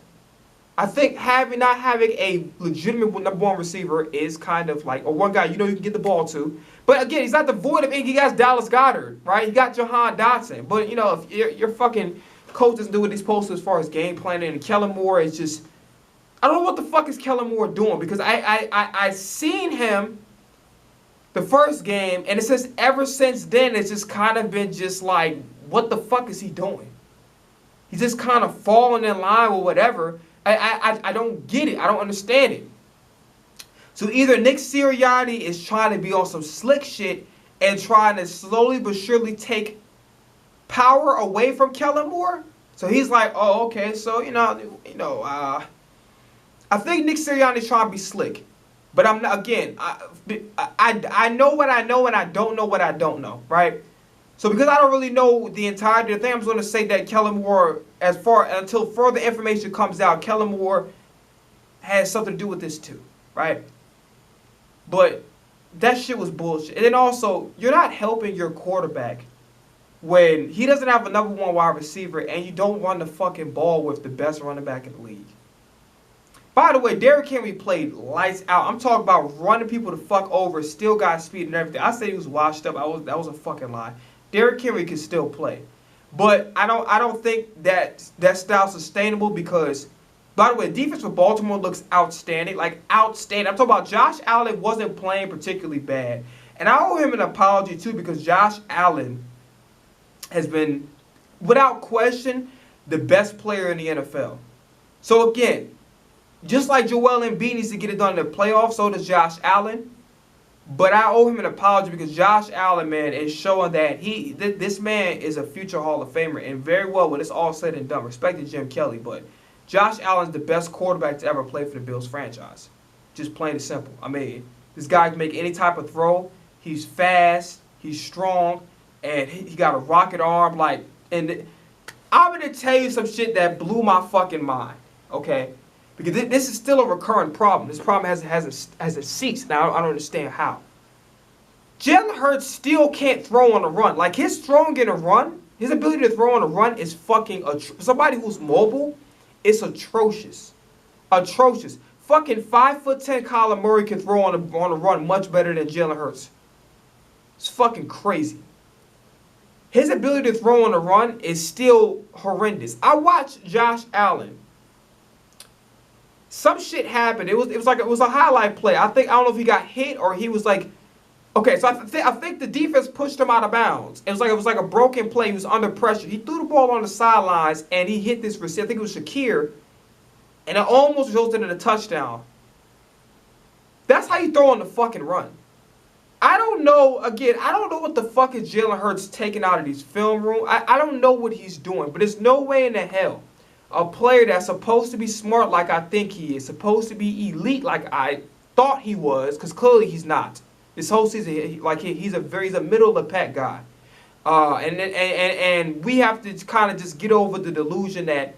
I think not having a legitimate number one receiver is kind of like, or one guy you can get the ball to. But again, he's not devoid of anything. He got Dallas Goedert, right? He got Jahan Dotson. But, if your fucking coach doesn't do what he's supposed to as far as game planning, and Kellen Moore is just, I don't know what the fuck is Kellen Moore doing, because I seen him the first game, and it says ever since then, it's just kind of been just like, what the fuck is he doing? He's just kind of falling in line with whatever. I don't get it. I don't understand it. So either Nick Sirianni is trying to be on some slick shit and trying to slowly but surely take power away from Kellen Moore. So he's like, oh, okay, so I think Nick Sirianni is trying to be slick, but I'm not. Again, I know what I know and I don't know what I don't know, right? So because I don't really know the entirety of the thing, I'm just going to say that Kellen Moore, until further information comes out, Kellen Moore has something to do with this too, right? But that shit was bullshit. And then also, you're not helping your quarterback when he doesn't have a number one wide receiver and you don't run the fucking ball with the best running back in the league. By the way, Derrick Henry played lights out. I'm talking about running people the fuck over, still got speed and everything. I said he was washed up. That was a fucking lie. Derrick Henry can still play. But I don't think that style's sustainable because, by the way, defense for Baltimore looks outstanding. Like, outstanding. I'm talking about Josh Allen wasn't playing particularly bad. And I owe him an apology, too, because Josh Allen has been, without question, the best player in the NFL. So, again, just like Joel Embiid needs to get it done in the playoffs, so does Josh Allen. But I owe him an apology because Josh Allen, man, is showing that this man is a future Hall of Famer. And very well, when it's all said and done, respect to Jim Kelly, but Josh Allen's the best quarterback to ever play for the Bills franchise. Just plain and simple. I mean, this guy can make any type of throw. He's fast. He's strong. And he got a rocket arm. And I'm going to tell you some shit that blew my fucking mind. Okay? Because this is still a recurrent problem. This problem hasn't ceased. Now, I don't understand how. Jalen Hurts still can't throw on a run. Like, his throwing in a run, his ability to throw on a run is fucking somebody who's mobile, it's atrocious. Atrocious. Fucking 5'10" Kyler Murray can throw on a run much better than Jalen Hurts. It's fucking crazy. His ability to throw on a run is still horrendous. I watched Josh Allen. Some shit happened. It was a highlight play. I don't know if he got hit or he was like, okay. So I think the defense pushed him out of bounds. It was like a broken play. He was under pressure. He threw the ball on the sidelines and he hit this receiver. I think it was Shakir, and it almost resulted in a touchdown. That's how you throw on the fucking run. I don't know. Again, I don't know what the fuck is Jalen Hurts taking out of these film room. I don't know what he's doing, but there's no way in the hell a player that's supposed to be smart like I think he is, supposed to be elite like I thought he was, because clearly he's not. This whole season, he's a middle of the pack guy, and we have to kind of just get over the delusion that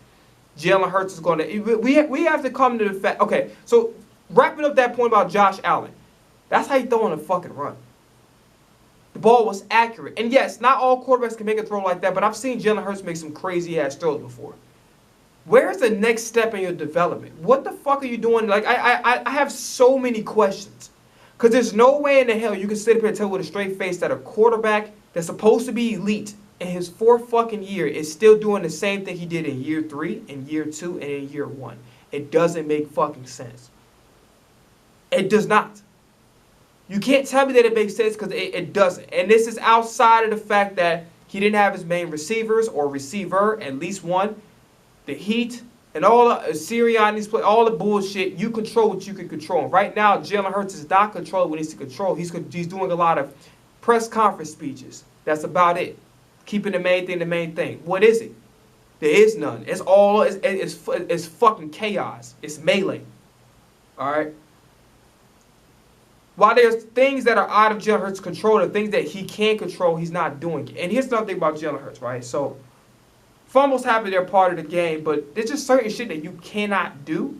Jalen Hurts is going to. We have to come to the fact. Okay, so wrapping up that point about Josh Allen, that's how you throw on a fucking run. The ball was accurate, and yes, not all quarterbacks can make a throw like that, but I've seen Jalen Hurts make some crazy ass throws before. Where's the next step in your development? What the fuck are you doing? Like, I have so many questions. Because there's no way in the hell you can sit up here and tell with a straight face that a quarterback that's supposed to be elite in his fourth fucking year is still doing the same thing he did in year 3, in year 2, and in year 1. It doesn't make fucking sense. It does not. You can't tell me that it makes sense because it doesn't. And this is outside of the fact that he didn't have his main receivers or receiver, at least one. The heat and all the Sirianni's play, all the bullshit. You control what you can control. And right now, Jalen Hurts is not controlling what he needs to control. He's doing a lot of press conference speeches. That's about it. Keeping the main thing the main thing. What is it? There is none. It's fucking chaos. It's melee. All right. While there's things that are out of Jalen Hurts' control, the things that he can control, he's not doing it. And here's another thing about Jalen Hurts, right? So fumbles happen, they're part of the game, but there's just certain shit that you cannot do,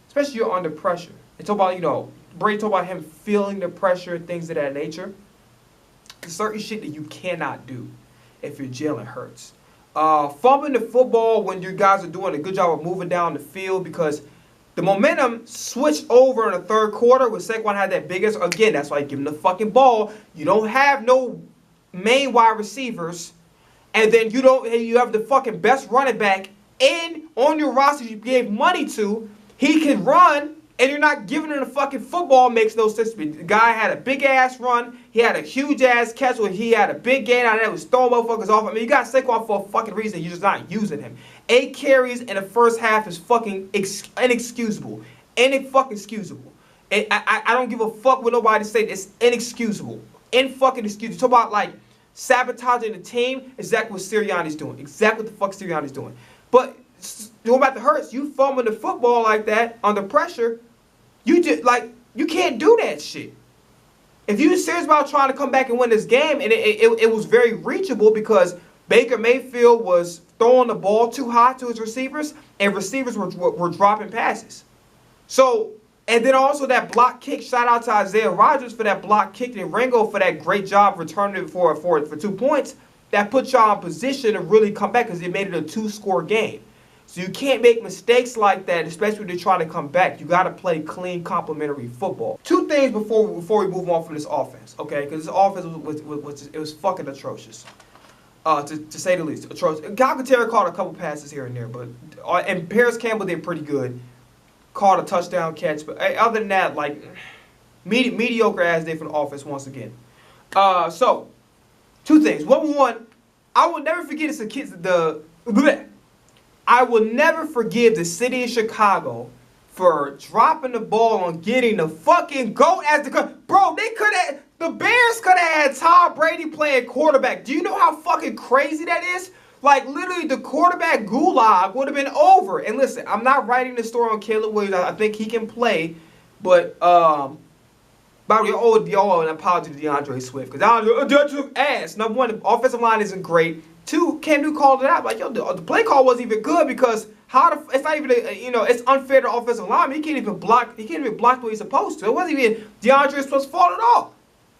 especially you're under pressure. It's about, Brady talked about him feeling the pressure, things of that nature. There's certain shit that you cannot do if you're Jalen Hurts. Fumbling the football when your guys are doing a good job of moving down the field, because the momentum switched over in the third quarter when Saquon had that biggest. Again, that's why you give him the fucking ball. You don't have no main wide receivers. And then you have the fucking best running back on your roster you gave money to. He can run, and you're not giving him the fucking football. Makes no sense to me. The guy had a big-ass run. He had a huge-ass catch where he had a big gain out of that. Was throwing motherfuckers off. I mean, you got Saquon for a fucking reason. You're just not using him. 8 carries in the first half is fucking inexcusable. Inexcusable. I don't give a fuck what nobody say. It's inexcusable. Fucking excusable. Talk about, like, sabotaging the team, exactly what Sirianni's doing. Exactly what the fuck Sirianni's doing. But going back to Hurts, you fumbling the football like that under pressure, you can't do that shit. If you're serious about trying to come back and win this game, and it was very reachable because Baker Mayfield was throwing the ball too high to his receivers, and receivers were dropping passes. So, and then also that block kick, shout out to Isaiah Rodgers for that block kick and Ringo for that great job returning it for 2 points. That put y'all in position to really come back because it made it a 2-score game. So you can't make mistakes like that, especially when you're trying to come back. You got to play clean, complementary football. 2 things before we move on from this offense, okay? Because this offense was fucking atrocious, to say the least. Atrocious. Calcaterra caught a couple passes here and there, but and Paris Campbell did pretty good. Caught a touchdown catch, but other than that, like, mediocre ass day for the offense once again. So, 2 things. One, I will never forget I will never forgive the city of Chicago for dropping the ball on getting the fucking GOAT as the bro. the Bears could have had Tom Brady playing quarterback. Do you know how fucking crazy that is? Like, literally, the quarterback gulag would have been over. And listen, I'm not writing the story on Caleb Williams. I think he can play. But, by the way, y'all, an apology to DeAndre Swift. Because DeAndre ass. Number one, the offensive line isn't great. Two, Cam Newton called it out. Like, yo, the play call wasn't even good because it's not even, it's unfair to offensive line. He can't even block. He can't even block the way he's supposed to. It wasn't even DeAndre Swift's fault at all.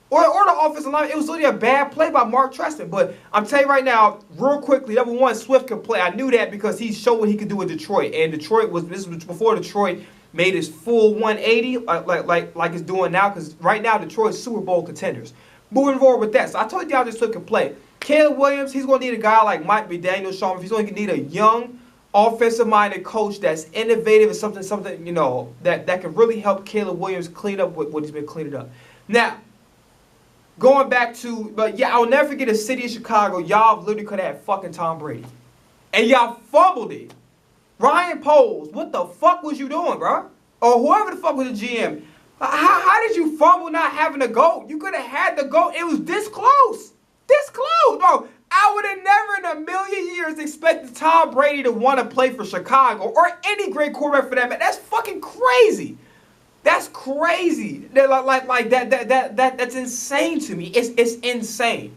Or the offensive line. It was literally a bad play by Mark Treston. But I'm telling you right now, real quickly, number one, Swift can play. I knew that because he showed what he could do in Detroit. And this was before Detroit made his full 180 like it's doing now. Because right now, Detroit's Super Bowl contenders. Moving forward with that. So I told you DeAndre Swift can play. Caleb Williams, he's going to need a guy like Mike McDaniel, Sean. He's going to need a young, offensive-minded coach that's innovative and something that can really help Caleb Williams clean up what he's been cleaning up. Now, going back to, but yeah, I'll never forget the city of Chicago. Y'all literally could have had fucking Tom Brady. And y'all fumbled it. Ryan Poles, what the fuck was you doing, bro? Or whoever the fuck was the GM. How did you fumble not having a GOAT? You could have had the GOAT. It was this close. This close, bro. I would have never in a million years expected Tom Brady to want to play for Chicago or any great quarterback for that man. That's fucking crazy. That's crazy. That's insane to me. It's insane.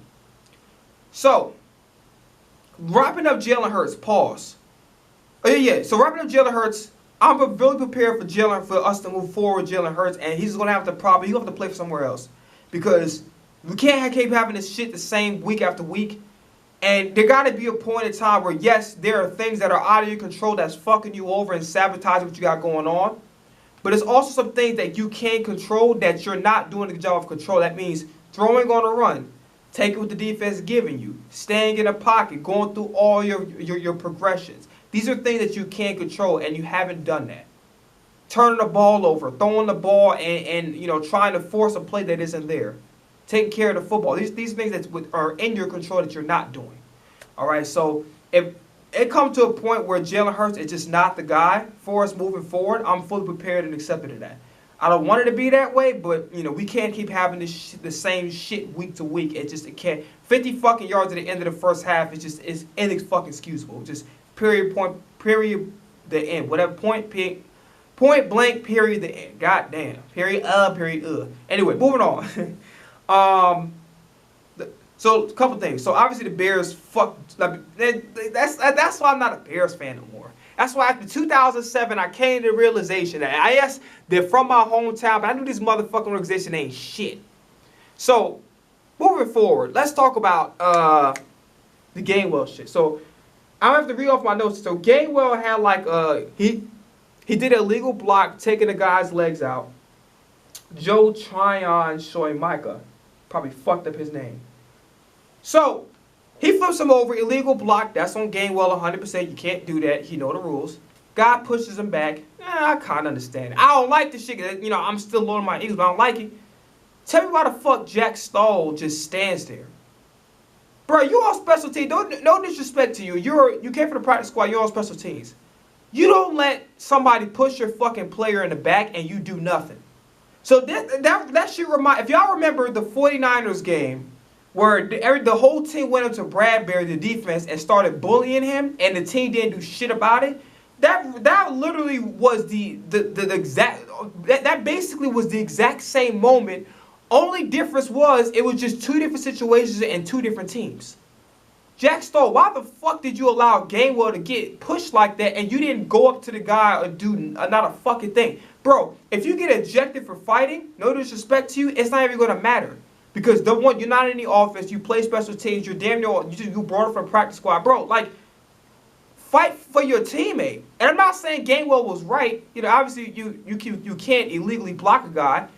So, wrapping up Jalen Hurts. Pause. Oh yeah. So wrapping up Jalen Hurts. I'm really prepared for us to move forward with Jalen Hurts, and he's gonna have to play for somewhere else because we can't keep having this shit the same week after week. And there got to be a point in time where, yes, there are things that are out of your control that's fucking you over and sabotaging what you got going on. But there's also some things that you can control that you're not doing a good job of control. That means throwing on a run, taking what the defense is giving you, staying in a pocket, going through all your progressions. These are things that you can control, and you haven't done that. Turning the ball over, throwing the ball, and trying to force a play that isn't there. Taking care of the football. These things that are in your control that you're not doing. All right, so if it comes to a point where Jalen Hurts is just not the guy for us moving forward, I'm fully prepared and accepted of that. I don't want it to be that way, but we can't keep having the same shit week to week. It can't. 50 fucking yards at the end of the first half is inexcusable. Just period, the end. Whatever point blank, period, the end. God damn. Period, period. Anyway, moving on. So a couple things. So obviously the Bears that's why I'm not a Bears fan no more. That's why after 2007 I came to the realization that yes, they're from my hometown, but I knew this motherfucking organization ain't shit. So moving forward, let's talk about the Gainwell shit. So I'm gonna have to read off my notes. So Gainwell had he did an illegal block taking the guy's legs out. Joe Tryon Shoymaika. Probably fucked up his name. So, he flips him over, illegal block. That's on Gainwell 100%. You can't do that. He know the rules. Guy pushes him back. I kind of understand. I don't like this shit. I'm still loading my Eagles, but I don't like it. Tell me why the fuck Jack Stoll just stands there. Bro, you on special teams. No disrespect to you. You came from the practice squad. You're on special teams. You don't let somebody push your fucking player in the back and you do nothing. So that should remind, if y'all remember the 49ers game where the whole team went up to Bradbury, the defense, and started bullying him, and the team didn't do shit about it. That literally was the exact, that basically was the exact same moment. Only difference was it was just two different situations and two different teams. Jack Stoll, why the fuck did you allow Gainwell to get pushed like that and you didn't go up to the guy or do not a fucking thing? Bro, if you get ejected for fighting, no disrespect to you, it's not even going to matter. Because you're not in the offense, you play special teams, you're damn near, you brought it from practice squad. Bro, fight for your teammate. And I'm not saying Gainwell was right. Obviously you can't illegally block a guy.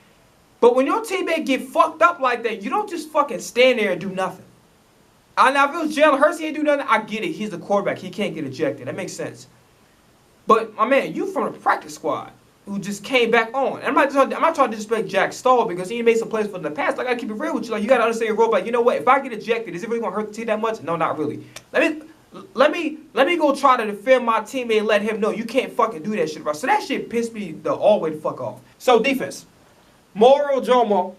But when your teammate get fucked up like that, you don't just fucking stand there and do nothing. Now, if it was Jalen Hurts, he ain't do nothing, I get it. He's the quarterback. He can't get ejected. That makes sense. But, my man, you from the practice squad who just came back on. And I'm not trying to disrespect Jack Stoll because he made some plays for in the past. I got to keep it real with you. You got to understand your role. You know what? If I get ejected, is it really going to hurt the team that much? No, not really. Let me go try to defend my teammate and let him know you can't fucking do that shit, bro. So that shit pissed me all the way the fuck off. So, defense. Moro Jomo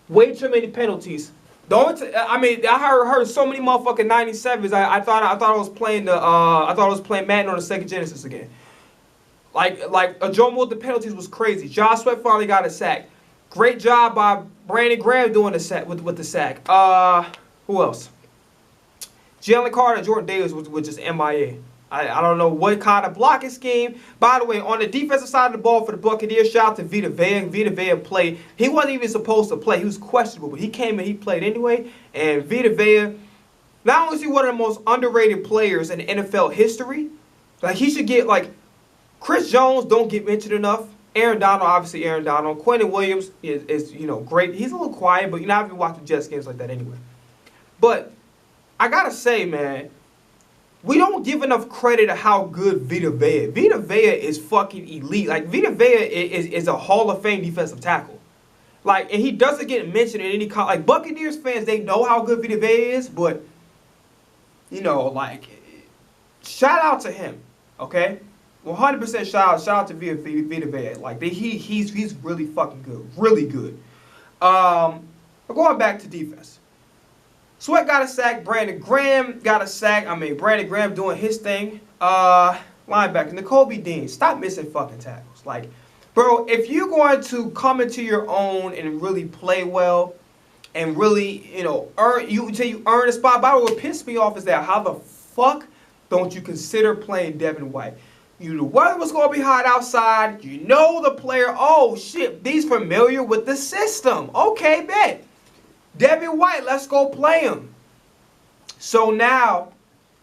Way too many penalties. I heard so many motherfucking 97s. I thought I was playing Madden on the Sega Genesis again. Like Joe Moore, the penalties was crazy. Josh Sweat finally got a sack. Great job by Brandon Graham doing the sack with the sack. Who else? Jalen Carter and Jordan Davis was just MIA. I don't know what kind of blocking scheme. By the way, on the defensive side of the ball for the Buccaneers, shout out to Vita Vea. Vita Vea played. He wasn't even supposed to play. He was questionable, but he came and he played anyway. And Vita Vea, not only is he one of the most underrated players in NFL history, like he should get like Chris Jones don't get mentioned enough. Aaron Donald, obviously Aaron Donald. Quentin Williams is great. He's a little quiet, but I haven't watched the Jets games like that anyway. But I gotta say, man, we don't give enough credit to how good Vita Vea is. Vita Vea is fucking elite. Like, Vita Vea is a Hall of Fame defensive tackle. Like, and he doesn't get mentioned in any like Buccaneers fans, they know how good Vita Vea is, but like, shout out to him, okay? 100% shout out to Vita Vea. Like, he's really fucking good, really good. Going back to defense. Sweat got a sack. Brandon Graham got a sack. Brandon Graham doing his thing. Linebacker, Nakobe Dean, stop missing fucking tackles. Like, bro, if you're going to come into your own and really play well and really, earn a spot. By the way, what pissed me off is that how the fuck don't you consider playing Devin White? The weather was going to be hot outside. You know the player. Oh, shit, he's familiar with the system. Okay, bet. Devin White, let's go play him. So now,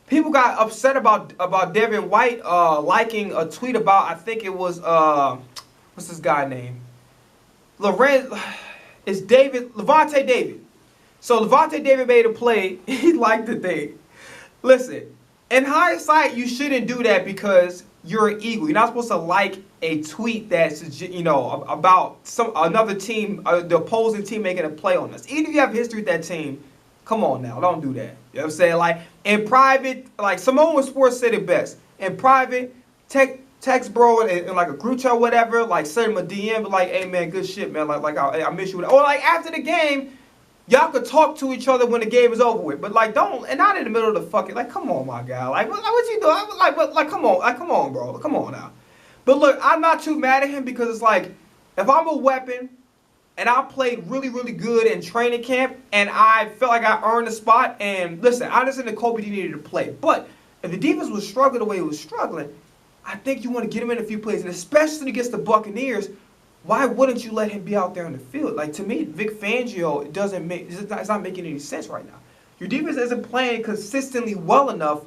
people got upset about Devin White liking a tweet about, I think it was, what's this guy name? Levante David. So Levante David made a play. He liked the thing. Listen, in hindsight, you shouldn't do that because you're an Eagle. You're not supposed to like a tweet that's, about another team, the opposing team making a play on us. Even if you have history with that team, come on now, don't do that. You know what I'm saying? Like, in private, like Simone Sports said it best. In private, text bro in like a group chat or whatever, like send him a DM, like, hey man, good shit, man. Like I miss you. Or like after the game, y'all could talk to each other when the game is over with. But like and not in the middle of the fucking, like, come on, my guy. Like what you doing? Like come on, bro. Come on now. But look, I'm not too mad at him because it's like, if I'm a weapon and I played really, really good in training camp and I felt like I earned a spot, and listen, I understand that Kobe needed to play. But if the defense was struggling the way it was struggling, I think you want to get him in a few plays. And especially against the Buccaneers, why wouldn't you let him be out there on the field? Like, to me, Vic Fangio, it's not making any sense right now. Your defense isn't playing consistently well enough.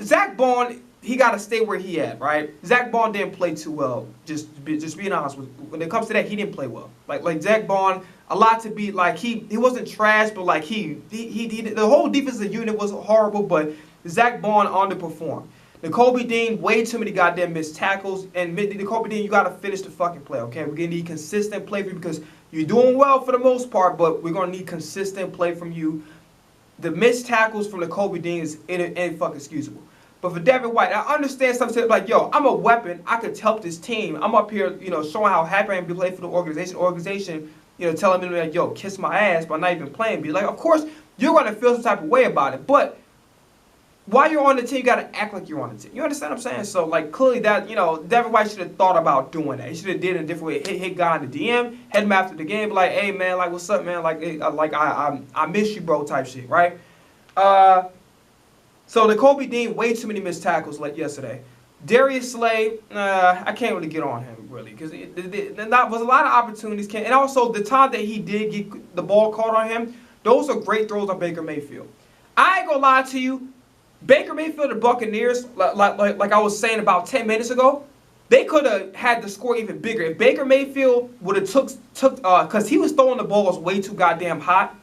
Zach Bond, he got to stay where he at, right? Zach Bond didn't play too well. Just being honest with you. When it comes to that, he didn't play well. Like Zach Bond, a lot to be like, he wasn't trash, but like the whole defensive unit was horrible, but Zach Bond underperformed. Nakobe Dean, way too many goddamn missed tackles. And Nakobe Dean, you got to finish the fucking play, okay? We're going to need consistent play from you because you're doing well for the most part, but we're going to need consistent play from you. The missed tackles from Nakobe Dean is ain't fucking excusable. But for Devin White, I understand something like, yo, I'm a weapon. I could help this team. I'm up here, showing how happy I am to play for the organization. Organization, telling me like, yo, kiss my ass, but I'm not even playing. Be like, of course, you're going to feel some type of way about it. But while you're on the team, you got to act like you're on the team. You understand what I'm saying? So, like, clearly that, Devin White should have thought about doing that. He should have did it in a different way. Hit guy in the DM, head him after the game, be like, hey, man, like, what's up, man? Like, I miss you, bro, type shit, right? So, Nakobe Dean, way too many missed tackles like yesterday. Darius Slay, I can't really get on him, really, because there was a lot of opportunities. And also, the time that he did get the ball caught on him, those are great throws on Baker Mayfield. I ain't gonna lie to you. Baker Mayfield and Buccaneers, like I was saying about 10 minutes ago, they could have had the score even bigger. If Baker Mayfield would have took because he was throwing the balls way too goddamn hot,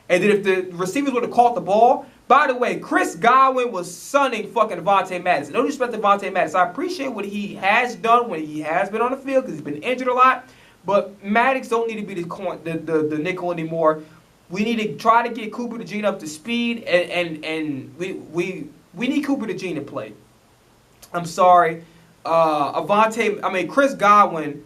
and then if the receivers would have caught the ball. By the way, Chris Godwin was sunning fucking Devontae Madison. No disrespect to Devontae Madison. I appreciate what he has done when he has been on the field because he's been injured a lot. But Maddox don't need to be the nickel anymore. We need to try to get Cooper DeJean up to speed, and we need Cooper DeJean to play. I'm sorry, Chris Godwin.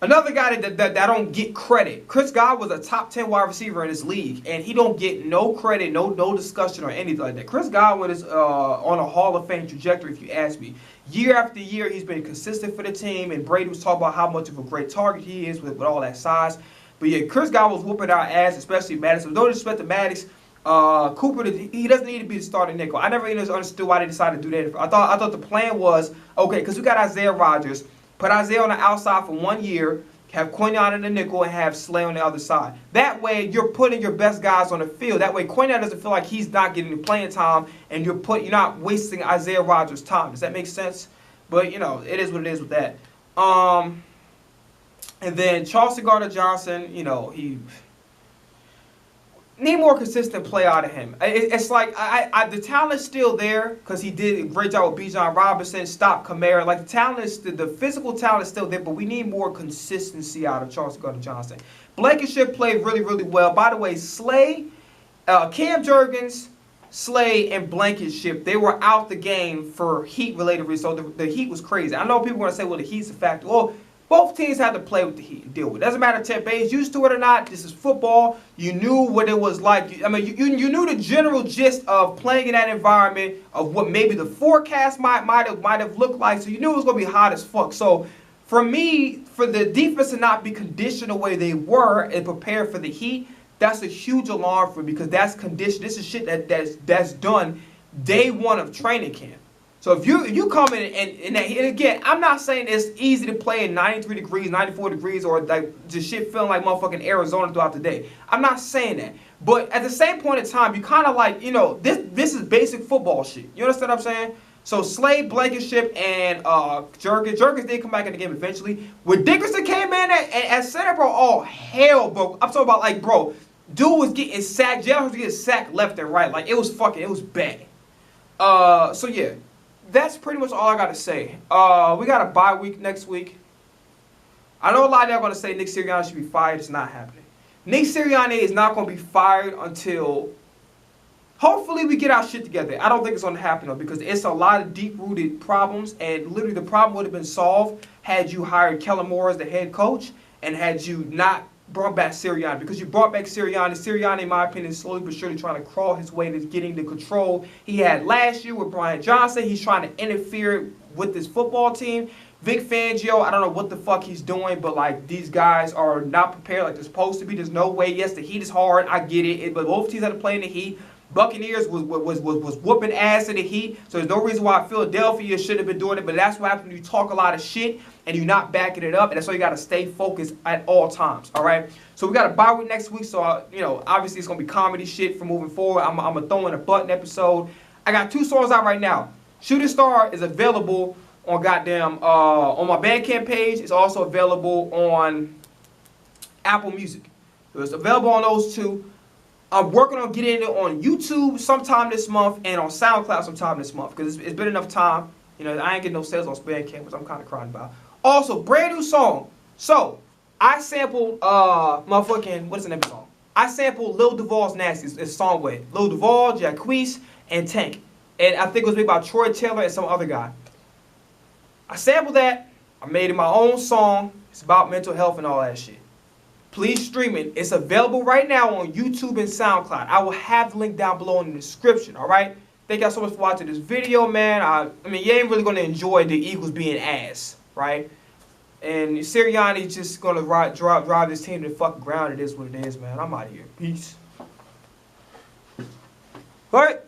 Another guy that don't get credit. Chris Godwin was a top 10 wide receiver in this league, and he don't get no credit, no discussion or anything like that. Chris Godwin is on a Hall of Fame trajectory, if you ask me. Year after year, he's been consistent for the team, and Brady was talking about how much of a great target he is with all that size. But yeah, Chris Godwin was whooping our ass, especially Maddox. With no disrespect to Maddox, Cooper, he doesn't need to be the starting nickel. I never even understood why they decided to do that. I thought the plan was, okay, because we got Isaiah Rodgers, put Isaiah on the outside for 1 year, have Quinyon in the nickel, and have Slay on the other side. That way, you're putting your best guys on the field. That way, Quinyon doesn't feel like he's not getting the playing time, and you're not wasting Isaiah Rodgers' time. Does that make sense? But, you know, it is what it is with that. And then Charleston Gardner-Johnson, you know, he need more consistent play out of him. It's like the talent's still there because he did a great job with Bijan Robinson, stopped Kamara. Like the physical talent is still there, but we need more consistency out of Charles Gardner-Johnson. Blankenship played really, really well. By the way, Slay, Cam Jurgens, Slay, and Blankenship, they were out the game for Heat-related reasons. So the Heat was crazy. I know people want to say, well, the Heat's a factor. Well, both teams had to play with the Heat and deal with it. Doesn't matter if Tampa Bay is used to it or not. This is football. You knew what it was like. I mean, you knew the general gist of playing in that environment, of what maybe the forecast might have looked like. So you knew it was going to be hot as fuck. So for me, for the defense to not be conditioned the way they were and prepared for the Heat, that's a huge alarm for me because that's conditioned. This is shit that's done day one of training camp. So if you come in and again, I'm not saying it's easy to play in 93 degrees, 94 degrees, or like just shit feeling like motherfucking Arizona throughout the day. I'm not saying that. But at the same point in time, you kind of like, you know, this is basic football shit. You understand what I'm saying? So Slade, Blankenship, and Jurgens did come back in the game eventually. When Dickerson came in at center, bro, oh hell, bro. I'm talking about like, bro, dude was getting sacked. Jalen was getting sacked left and right. Like it was bad. So yeah. That's pretty much all I got to say. We got a bye week next week. I know a lot of y'all are going to say Nick Sirianni should be fired. It's not happening. Nick Sirianni is not going to be fired until hopefully we get our shit together. I don't think it's going to happen, though, because it's a lot of deep-rooted problems, and literally the problem would have been solved had you hired Kellen Moore as the head coach and had you not brought back Sirianni. Because you brought back Sirianni, in my opinion, is slowly but surely trying to crawl his way to getting the control he had last year with Brian Johnson. He's trying to interfere with this football team. Vic Fangio, I don't know what the fuck he's doing, but like these guys are not prepared like they're supposed to be. There's no way. Yes, the Heat is hard. I get it. But both teams had to play in the Heat. Buccaneers was whooping ass in the Heat, so there's no reason why Philadelphia shouldn't have been doing it, but that's what happens when you talk a lot of shit and you're not backing it up, and that's why you got to stay focused at all times, all right? So we got a bye week next week, so, you know, obviously it's going to be comedy shit for moving forward. I'm going to throw in a button episode. I got 2 songs out right now. Shooting Star is available on on my Bandcamp page. It's also available on Apple Music. So it's available on those 2. I'm working on getting it on YouTube sometime this month and on SoundCloud sometime this month because it's been enough time. You know, I ain't getting no sales on Bandcamp, which I'm kind of crying about. Also, brand new song. So, I sampled, motherfucking, what is the name of the song? I sampled Lil Duval's Nasty. It's song way. Lil Duval, Jacquees, and Tank. And I think it was made by Troy Taylor and some other guy. I sampled that. I made it my own song. It's about mental health and all that shit. Please stream it. It's available right now on YouTube and SoundCloud. I will have the link down below in the description, all right? Thank y'all so much for watching this video, man. I mean, you ain't really going to enjoy the Eagles being ass, right? And Sirianni's just going to drive this team to the fucking ground. It is what it is, man. I'm out of here. Peace. All right.